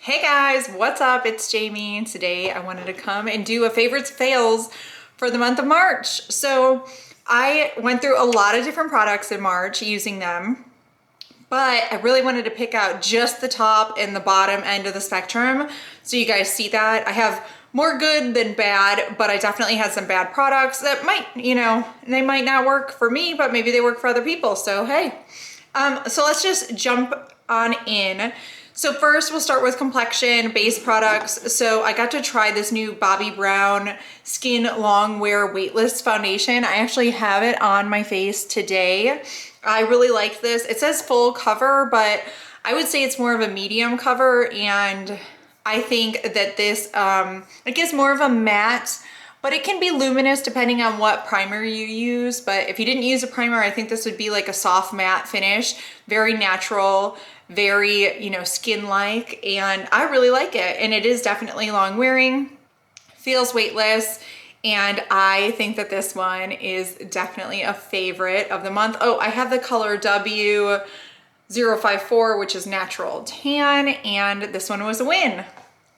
Hey guys, what's up? It's Jamie. Today I wanted to come and do a favorites fails for the month of March. So I went through a lot of different products in March using them, but I really wanted to pick out just the top and the bottom end of the spectrum. So you guys see that. I have more good than bad, but I definitely had some bad products that might, they might not work for me, but maybe they work for other people. So hey, so let's just jump on in. So first we'll start with complexion base products. So I got to try this new Bobbi Brown Skin Long Wear Weightless foundation. I actually have it on my face today. I really like this. It says full cover, but I would say it's more of a medium cover, and I think that this, it gives more of a matte, but it can be luminous depending on what primer you use. But if you didn't use a primer, I think this would be like a soft matte finish, very natural, very, skin-like, and I really like it. And it is definitely long wearing, feels weightless, and I think that this one is definitely a favorite of the month. Oh, I have the color W054, which is natural tan, and this one was a win.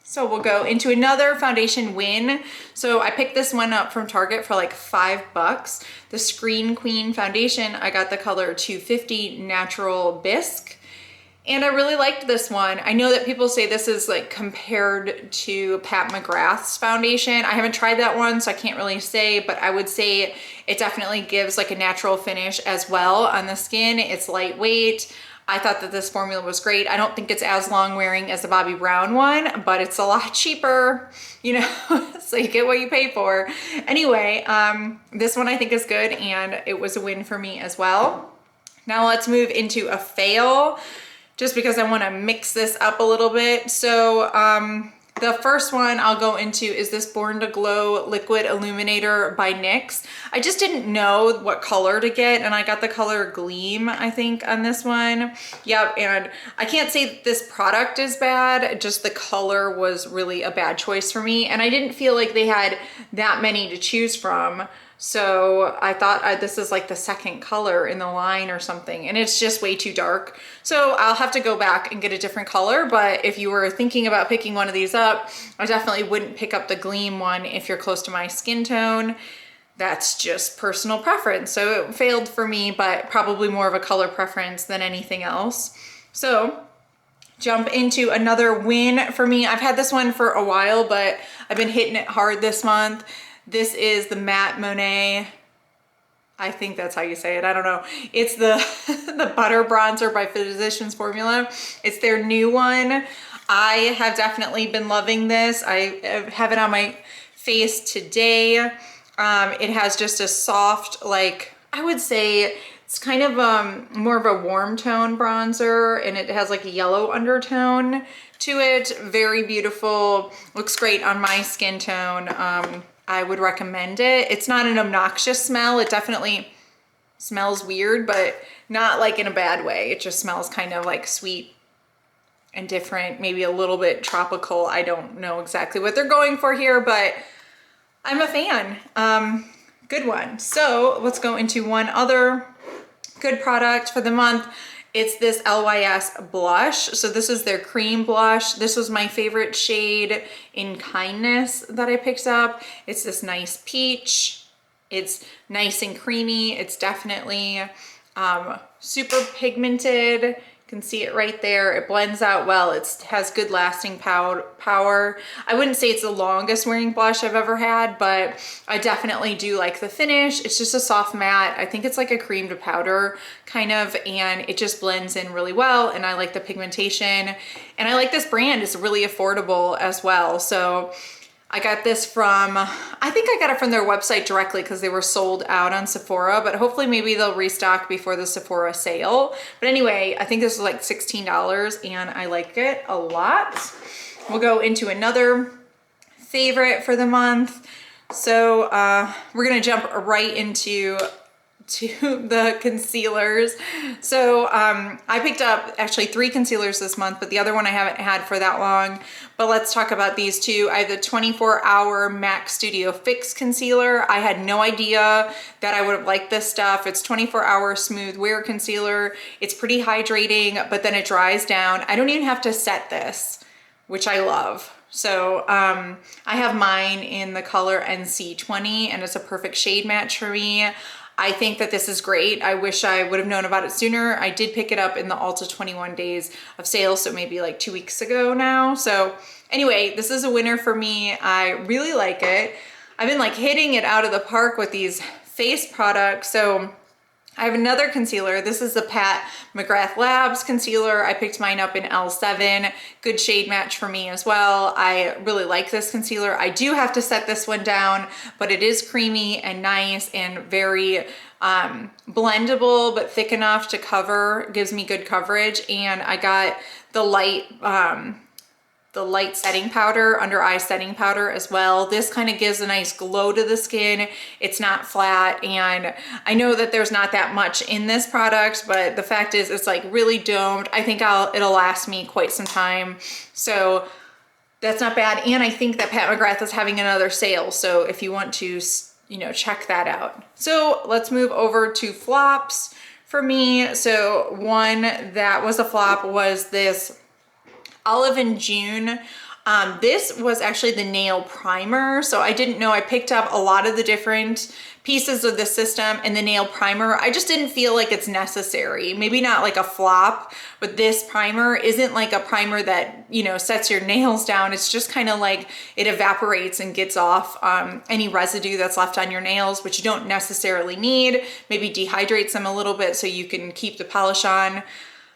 So we'll go into another foundation win. So I picked this one up from Target for like $5. The Screen Queen foundation, I got the color 250 Natural Bisque. And I really liked this one. I know that people say this is like compared to Pat McGrath's foundation. I haven't tried that one, so I can't really say, but I would say it definitely gives like a natural finish as well on the skin. It's lightweight. I thought that this formula was great. I don't think it's as long wearing as the Bobbi Brown one, but it's a lot cheaper, so you get what you pay for. Anyway, this one I think is good, and it was a win for me as well. Now let's move into a fail, just because I want to mix this up a little bit. So the first one I'll go into is this Born to Glow Liquid Illuminator by NYX. I just didn't know what color to get, and I got the color Gleam, I think, on this one. Yep, and I can't say that this product is bad, just the color was really a bad choice for me, and I didn't feel like they had that many to choose from. So I thought this is like the second color in the line or something, and it's just way too dark. So I'll have to go back and get a different color, but if you were thinking about picking one of these up, I definitely wouldn't pick up the Gleam one if you're close to my skin tone. That's just personal preference. So it failed for me, but probably more of a color preference than anything else. So jump into another win for me. I've had this one for a while, but I've been hitting it hard this month. This is the Matte Monet, I think that's how you say it, I don't know. It's the the Butter Bronzer by Physicians Formula. It's their new one. I have definitely been loving this. I have it on my face today. It has just a soft, like, I would say it's kind of more of a warm tone bronzer, and it has like a yellow undertone to it. Very beautiful, looks great on my skin tone. I would recommend it. It's not an obnoxious smell. It definitely smells weird, but not like in a bad way. It just smells kind of like sweet and different, maybe a little bit tropical. I don't know exactly what they're going for here, but I'm a fan. Good one. So let's go into one other good product for the month. It's this LYS blush. So this is their cream blush. This was my favorite shade in Kindness that I picked up. It's this nice peach. It's nice and creamy. It's definitely super pigmented. You can see it right there. It blends out well. It has good lasting power. I wouldn't say it's the longest wearing blush I've ever had, but I definitely do like the finish. It's just a soft matte. I think it's like a cream to powder kind of, and it just blends in really well, and I like the pigmentation, and I like this brand. It's really affordable as well. So I got this from, I think I got it from their website directly because they were sold out on Sephora, but hopefully maybe they'll restock before the Sephora sale. But anyway, I think this was like $16 and I like it a lot. We'll go into another favorite for the month. So we're gonna jump right into the concealers. So I picked up actually 3 concealers this month, but the other one I haven't had for that long. But let's talk about these two. I have the 24-hour MAC Studio Fix concealer. I had no idea that I would have liked this stuff. It's 24-hour smooth wear concealer. It's pretty hydrating, but then it dries down. I don't even have to set this, which I love. So I have mine in the color NC20 and it's a perfect shade match for me. I think that this is great. I wish I would have known about it sooner. I did pick it up in the Ulta 21 days of sale, so maybe like 2 weeks ago now. So anyway, this is a winner for me. I really like it. I've been like hitting it out of the park with these face products. So I have another concealer. This is the Pat McGrath Labs concealer. I picked mine up in L7. Good shade match for me as well. I really like this concealer. I do have to set this one down, but it is creamy and nice and very blendable, but thick enough to cover, gives me good coverage. And I got the light setting powder, under eye setting powder as well. This kind of gives a nice glow to the skin. It's not flat, and I know that there's not that much in this product, but the fact is it's like really domed. I think it'll last me quite some time. So that's not bad. And I think that Pat McGrath is having another sale. So if you want to, you know, check that out. So let's move over to flops for me. So one that was a flop was this Olive and June. This was actually the nail primer. So I didn't know, I picked up a lot of the different pieces of the system, and the nail primer, I just didn't feel like it's necessary. Maybe not like a flop, but this primer isn't like a primer that, you know, sets your nails down. It's just kind of like it evaporates and gets off any residue that's left on your nails, which you don't necessarily need. Maybe dehydrates them a little bit so you can keep the polish on.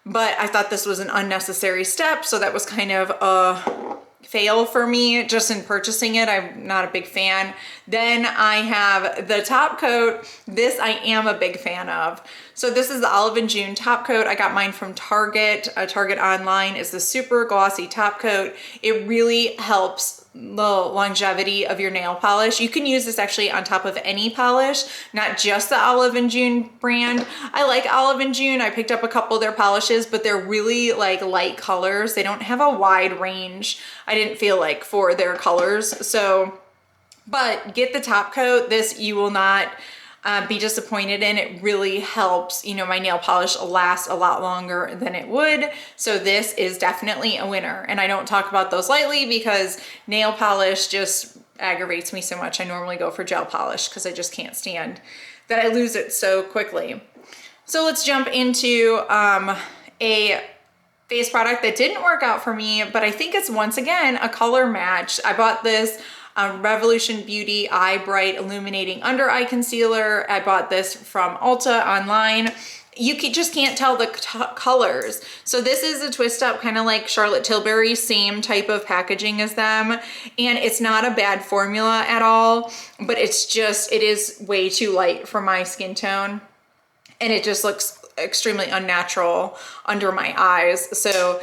But I thought this was an unnecessary step, so that was kind of a fail for me just in purchasing it. I'm not a big fan. Then I have the Topcoat. This I am a big fan of. So this is the Olive and June Topcoat. I got mine from Target. Target online is the super glossy Topcoat. It really helps the longevity of your nail polish. You can use this actually on top of any polish, not just the Olive and June brand. I like Olive and June. I picked up a couple of their polishes, but they're really like light colors. They don't have a wide range, I didn't feel like, for their colors. So, but get the Topcoat. This you will not be disappointed in. It really helps, you know, my nail polish last a lot longer than it would. So this is definitely a winner. And I don't talk about those lightly because nail polish just aggravates me so much. I normally go for gel polish because I just can't stand that I lose it so quickly. So let's jump into a face product that didn't work out for me, but I think it's once again a color match. I bought this Revolution Beauty Eye Bright Illuminating Under Eye Concealer. I bought this from Ulta online. You just can't tell the colors. So this is a twist up, kind of like Charlotte Tilbury, same type of packaging as them. And it's not a bad formula at all, but it's just, it is way too light for my skin tone. And it just looks extremely unnatural under my eyes. So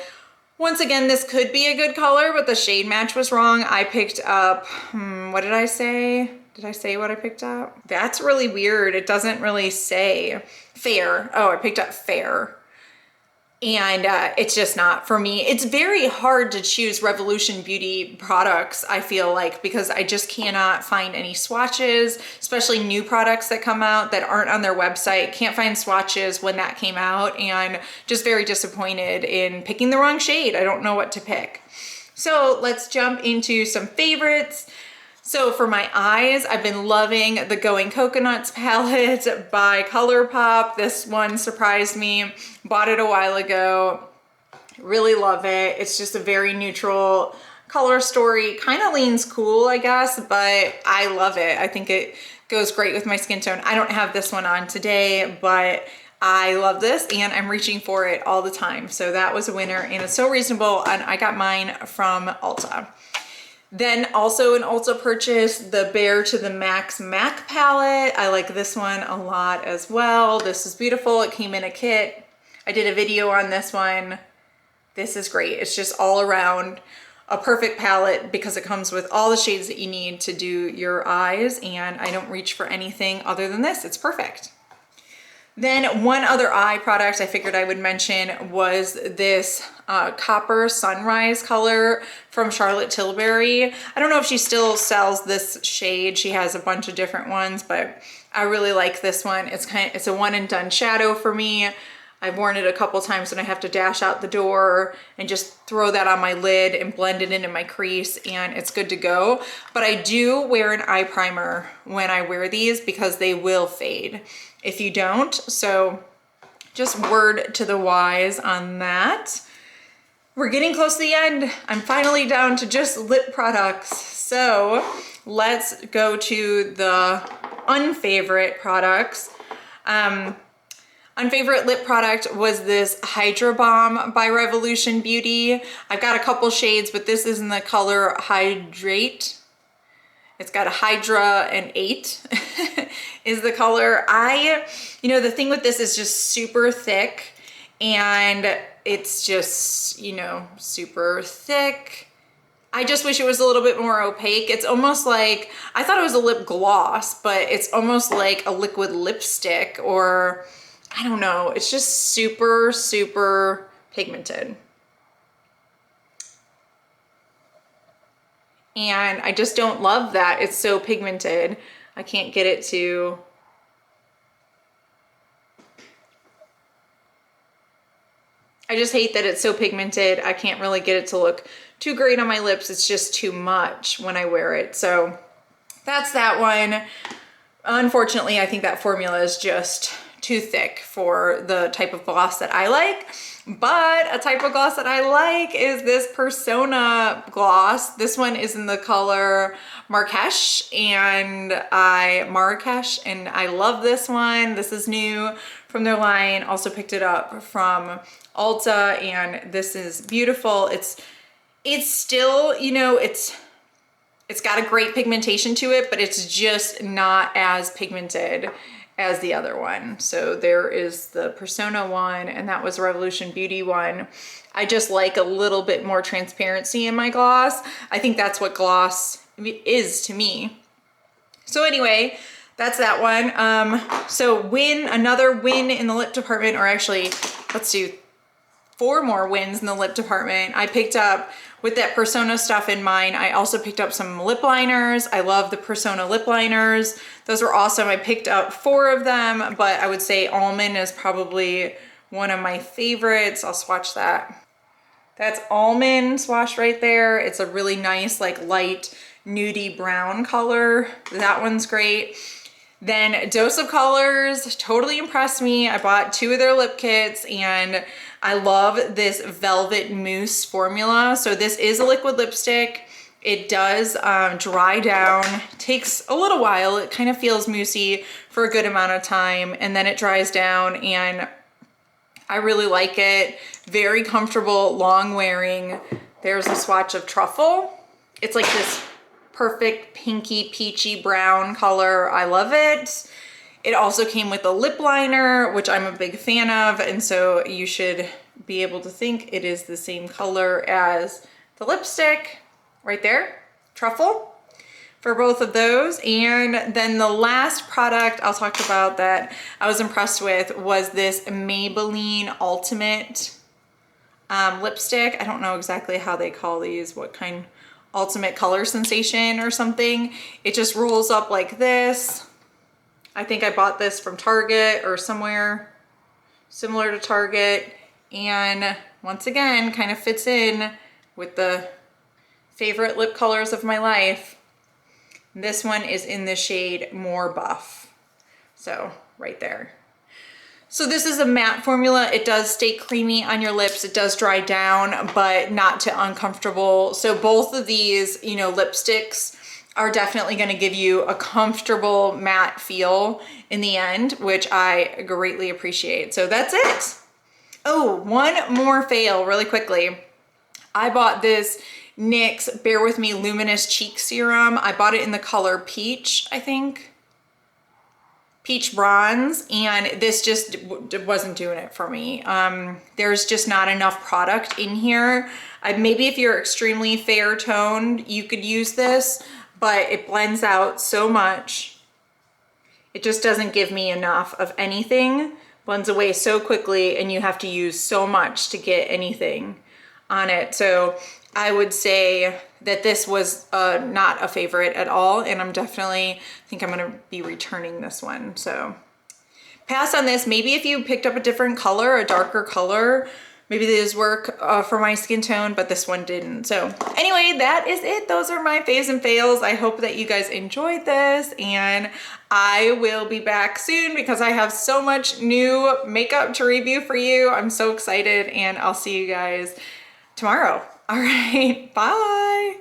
once again, this could be a good color, but the shade match was wrong. I picked up, what did I say? Did I say what I picked up? That's really weird. It doesn't really say. Fair. Oh, I picked up Fair. And it's just not for me. It's very hard to choose Revolution Beauty products, I feel like, because I just cannot find any swatches, especially new products that come out that aren't on their website. Can't find swatches when that came out, and just very disappointed in picking the wrong shade. I don't know what to pick. So let's jump into some favorites. So for my eyes, I've been loving the Going Coconuts palette by Colourpop. This one surprised me. Bought it a while ago. Really love it. It's just a very neutral color story. Kind of leans cool, I guess, but I love it. I think it goes great with my skin tone. I don't have this one on today, but I love this and I'm reaching for it all the time. So that was a winner and it's so reasonable, and I got mine from Ulta. Then also an Ulta purchase, the Bare to the Max MAC palette. I like this one a lot as well. This is beautiful. It came in a kit. I did a video on this one. This is great. It's just all around a perfect palette because it comes with all the shades that you need to do your eyes, and I don't reach for anything other than this. It's perfect. Then one other eye product I figured I would mention was this Copper Sunrise color from Charlotte Tilbury. I don't know if she still sells this shade. She has a bunch of different ones, but I really like this one. It's a one and done shadow for me. I've worn it a couple times when I have to dash out the door and just throw that on my lid and blend it into my crease, and it's good to go. But I do wear an eye primer when I wear these because they will fade if you don't. So just word to the wise on that. We're getting close to the end. I'm finally down to just lip products. So let's go to the unfavorite products. Unfavorite lip product was this Hydra Balm by Revolution Beauty. I've got a couple shades, but this is in the color Hydrate. It's got a Hydra and 8 is the color. You know, the thing with this is just super thick, and it's just, you know, super thick. I just wish it was a little bit more opaque. It's almost like, I thought it was a lip gloss, but it's almost like a liquid lipstick, or I don't know. It's just super, super pigmented. And I just don't love that it's so pigmented. I can't get it to... I just hate that it's so pigmented. I can't really get it to look too great on my lips. It's just too much when I wear it. So that's that one. Unfortunately, I think that formula is just too thick for the type of gloss that I like. But a type of gloss that I like is this Persona gloss. This one is in the color Marrakesh, and I love this one. This is new from their line. Also picked it up from Ulta, and this is beautiful. It's still, you know, it's got a great pigmentation to it, but it's just not as pigmented as the other one. So there is the Persona one, and that was Revolution Beauty one. I just like a little bit more transparency in my gloss. I think that's what gloss is to me. So anyway, that's that one. So another win in the lip department, or actually, let's do 4 more wins in the lip department. I picked up, with that Persona stuff in mind, I also picked up some lip liners. I love the Persona lip liners. Those were awesome. I picked up 4 of them, but I would say Almond is probably one of my favorites. I'll swatch that. That's Almond swatched right there. It's a really nice, like light nudie brown color. That one's great. Then Dose of Colors totally impressed me. I bought 2 of their lip kits, and I love this Velvet Mousse formula. So this is a liquid lipstick. It does dry down, takes a little while. It kind of feels moussey for a good amount of time, and then it dries down, and I really like it. Very comfortable, long wearing. There's a swatch of Truffle. It's like this perfect pinky peachy brown color. I love it. It also came with a lip liner, which I'm a big fan of, and so you should be able to think it is the same color as the lipstick right there, Truffle, for both of those. And then the last product I'll talk about that I was impressed with was this Maybelline Ultimate lipstick. I don't know exactly how they call these, what kind, Ultimate Color Sensation or something. It just rolls up like this. I think I bought this from Target or somewhere similar to Target, and once again kind of fits in with the favorite lip colors of my life. This one is in the shade More Buff, so right there. So this is a matte formula. It does stay creamy on your lips. It does dry down, but not to uncomfortable. So both of these, you know, lipsticks are definitely going to give you a comfortable matte feel in the end, which I greatly appreciate. So that's it. Oh, one more fail really quickly. I bought this NYX Bear With Me Luminous Cheek Serum. I bought it in the color Peach, I think. Peach Bronze, and this just wasn't doing it for me. There's just not enough product in here. Maybe if you're extremely fair toned, you could use this, but it blends out so much. It just doesn't give me enough of anything. Blends away so quickly, and you have to use so much to get anything on it. So I would say that this was not a favorite at all, and I'm definitely think I'm gonna be returning this one. So pass on this. Maybe if you picked up a different color, a darker color, maybe these work for my skin tone, but this one didn't. So anyway, that is it. Those are my faves and fails. I hope that you guys enjoyed this, and I will be back soon because I have so much new makeup to review for you. I'm so excited, and I'll see you guys tomorrow. All right, bye.